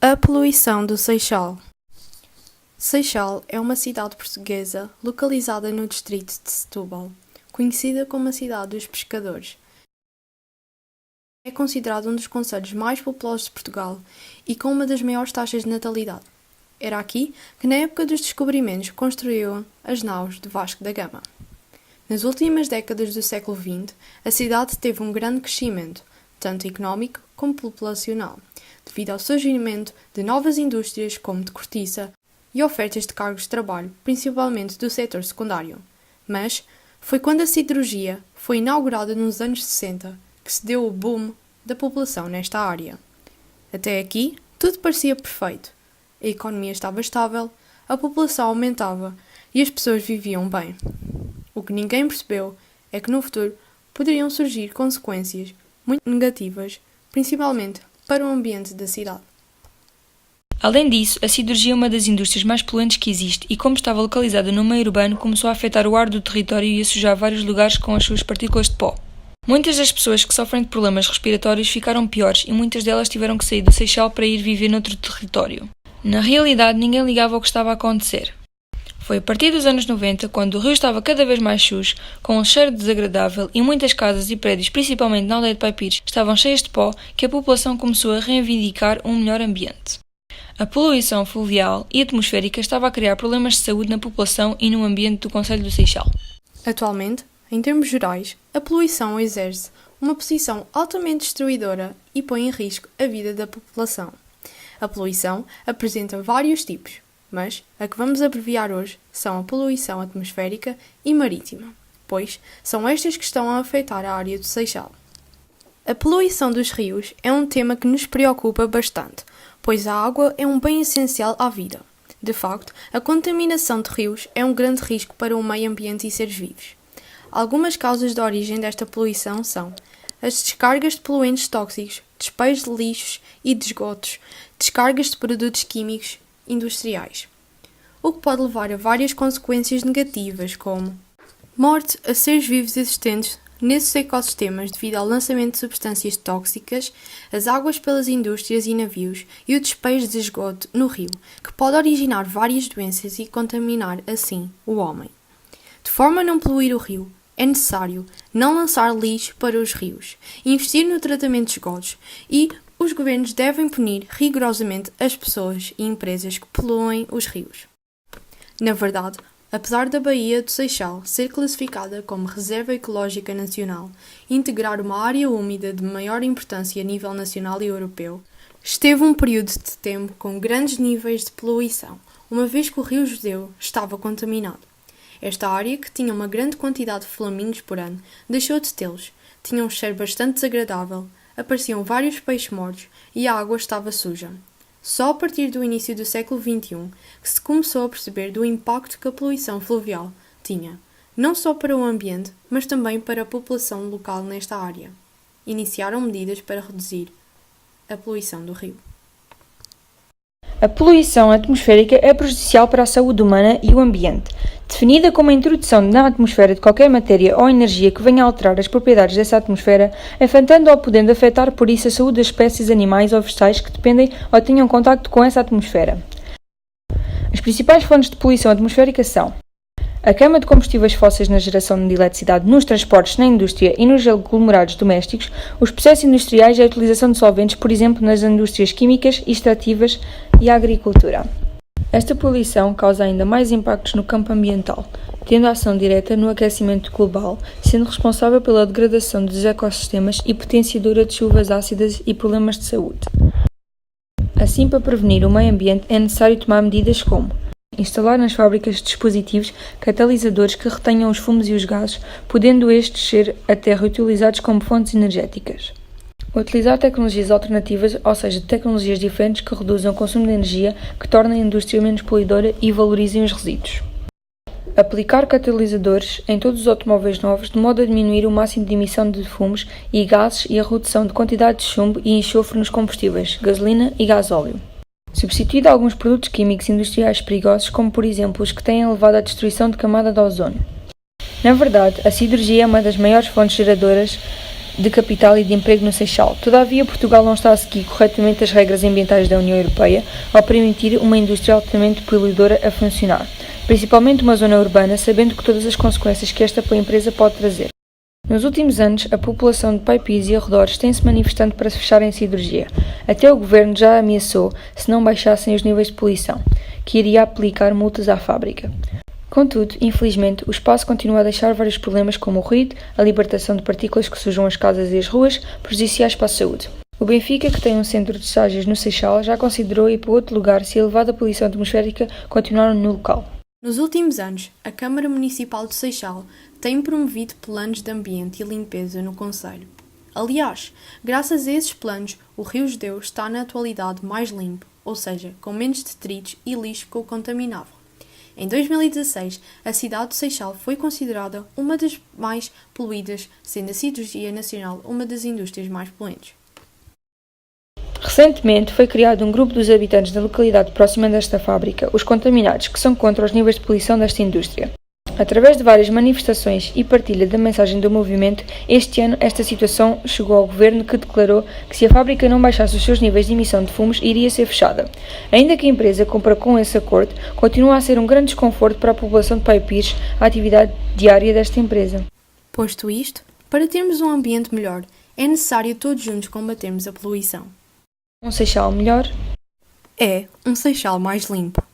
A poluição do Seixal. Seixal é uma cidade portuguesa localizada no distrito de Setúbal, conhecida como a cidade dos pescadores. É considerado um dos concelhos mais populosos de Portugal e com uma das maiores taxas de natalidade. Era aqui que, na época dos descobrimentos, construíam as naus de Vasco da Gama. Nas últimas décadas do século XX, a cidade teve um grande crescimento, tanto económico como populacional, devido ao surgimento de novas indústrias como de cortiça e ofertas de cargos de trabalho, principalmente do setor secundário. Mas foi quando a siderurgia foi inaugurada nos anos 60 que se deu o boom da população nesta área. Até aqui, tudo parecia perfeito. A economia estava estável, a população aumentava e as pessoas viviam bem. O que ninguém percebeu é que no futuro poderiam surgir consequências muito negativas, principalmente para o ambiente da cidade. Além disso, a siderurgia é uma das indústrias mais poluentes que existe e, como estava localizada no meio urbano, começou a afetar o ar do território e a sujar vários lugares com as suas partículas de pó. Muitas das pessoas que sofrem de problemas respiratórios ficaram piores e muitas delas tiveram que sair do Seixal para ir viver noutro território. Na realidade, ninguém ligava ao que estava a acontecer. Foi a partir dos anos 90, quando o rio estava cada vez mais sujo, com um cheiro desagradável e muitas casas e prédios, principalmente na aldeia de Paipires, estavam cheias de pó, que a população começou a reivindicar um melhor ambiente. A poluição fluvial e atmosférica estava a criar problemas de saúde na população e no ambiente do concelho do Seixal. Atualmente, em termos gerais, a poluição exerce uma posição altamente destruidora e põe em risco a vida da população. A poluição apresenta vários tipos, mas a que vamos abreviar hoje são a poluição atmosférica e marítima, pois são estas que estão a afetar a área do Seixal. A poluição dos rios é um tema que nos preocupa bastante, pois a água é um bem essencial à vida. De facto, a contaminação de rios é um grande risco para o meio ambiente e seres vivos. Algumas causas da origem desta poluição são as descargas de poluentes tóxicos, despejos de lixos e de esgotos, descargas de produtos químicos industriais, o que pode levar a várias consequências negativas, como morte a seres vivos existentes nesses ecossistemas devido ao lançamento de substâncias tóxicas, as águas pelas indústrias e navios e o despejo de esgoto no rio, que pode originar várias doenças e contaminar, assim, o homem. De forma a não poluir o rio, é necessário não lançar lixo para os rios, investir no tratamento de esgotos e os governos devem punir rigorosamente as pessoas e empresas que poluem os rios. Na verdade, apesar da Baía do Seixal ser classificada como Reserva Ecológica Nacional e integrar uma área úmida de maior importância a nível nacional e europeu, esteve um período de tempo com grandes níveis de poluição, uma vez que o Rio Judeu estava contaminado. Esta área, que tinha uma grande quantidade de flamingos por ano, deixou de tê-los, tinha um cheiro bastante desagradável, apareciam vários peixes mortos e a água estava suja. Só a partir do início do século XXI que se começou a perceber do impacto que a poluição fluvial tinha, não só para o ambiente, mas também para a população local nesta área. Iniciaram medidas para reduzir a poluição do rio. A poluição atmosférica é prejudicial para a saúde humana e o ambiente, definida como a introdução na atmosfera de qualquer matéria ou energia que venha a alterar as propriedades dessa atmosfera, afetando ou podendo afetar por isso a saúde das espécies animais ou vegetais que dependem ou tenham contacto com essa atmosfera. As principais fontes de poluição atmosférica são a queima de combustíveis fósseis na geração de eletricidade nos transportes, na indústria e nos aglomerados domésticos, os processos industriais e a utilização de solventes, por exemplo, nas indústrias químicas, extrativas e a agricultura. Esta poluição causa ainda mais impactos no campo ambiental, tendo ação direta no aquecimento global, sendo responsável pela degradação dos ecossistemas e potenciadora de chuvas ácidas e problemas de saúde. Assim, para prevenir o meio ambiente, é necessário tomar medidas como instalar nas fábricas dispositivos catalisadores que retenham os fumos e os gases, podendo estes ser até reutilizados como fontes energéticas. Utilizar tecnologias alternativas, ou seja, tecnologias diferentes que reduzam o consumo de energia, que tornem a indústria menos poluidora e valorizem os resíduos. Aplicar catalisadores em todos os automóveis novos, de modo a diminuir o máximo de emissão de fumos e gases e a redução de quantidade de chumbo e enxofre nos combustíveis, gasolina e gasóleo. Substituir alguns produtos químicos industriais perigosos, como por exemplo os que têm levado à destruição de camada de ozônio. Na verdade, a siderurgia é uma das maiores fontes geradoras de capital e de emprego no Seixal. Todavia, Portugal não está a seguir corretamente as regras ambientais da União Europeia ao permitir uma indústria altamente poluidora a funcionar, principalmente uma zona urbana, sabendo que todas as consequências que esta empresa pode trazer. Nos últimos anos, a população de Paipis e arredores tem-se manifestando para se fecharem a siderurgia. Até o governo já ameaçou, se não baixassem os níveis de poluição, que iria aplicar multas à fábrica. Contudo, infelizmente, o espaço continua a deixar vários problemas como o ruído, a libertação de partículas que sujam as casas e as ruas, prejudiciais para a saúde. O Benfica, que tem um centro de estágios no Seixal, já considerou ir para outro lugar se a elevada poluição atmosférica continuar no local. Nos últimos anos, a Câmara Municipal de Seixal tem promovido planos de ambiente e limpeza no concelho. Aliás, graças a esses planos, o Rio Judeu está na atualidade mais limpo, ou seja, com menos detritos e lixo que o contaminavam. Em 2016, a cidade de Seixal foi considerada uma das mais poluídas, sendo a siderurgia nacional uma das indústrias mais poluentes. Recentemente foi criado um grupo dos habitantes da localidade próxima desta fábrica, os contaminados, que são contra os níveis de poluição desta indústria. Através de várias manifestações e partilha da mensagem do movimento, este ano esta situação chegou ao governo, que declarou que se a fábrica não baixasse os seus níveis de emissão de fumos, iria ser fechada. Ainda que a empresa cumpra com esse acordo, continua a ser um grande desconforto para a população de Paipires a atividade diária desta empresa. Posto isto, para termos um ambiente melhor, é necessário todos juntos combatermos a poluição. Um Seixal melhor É um Seixal mais limpo.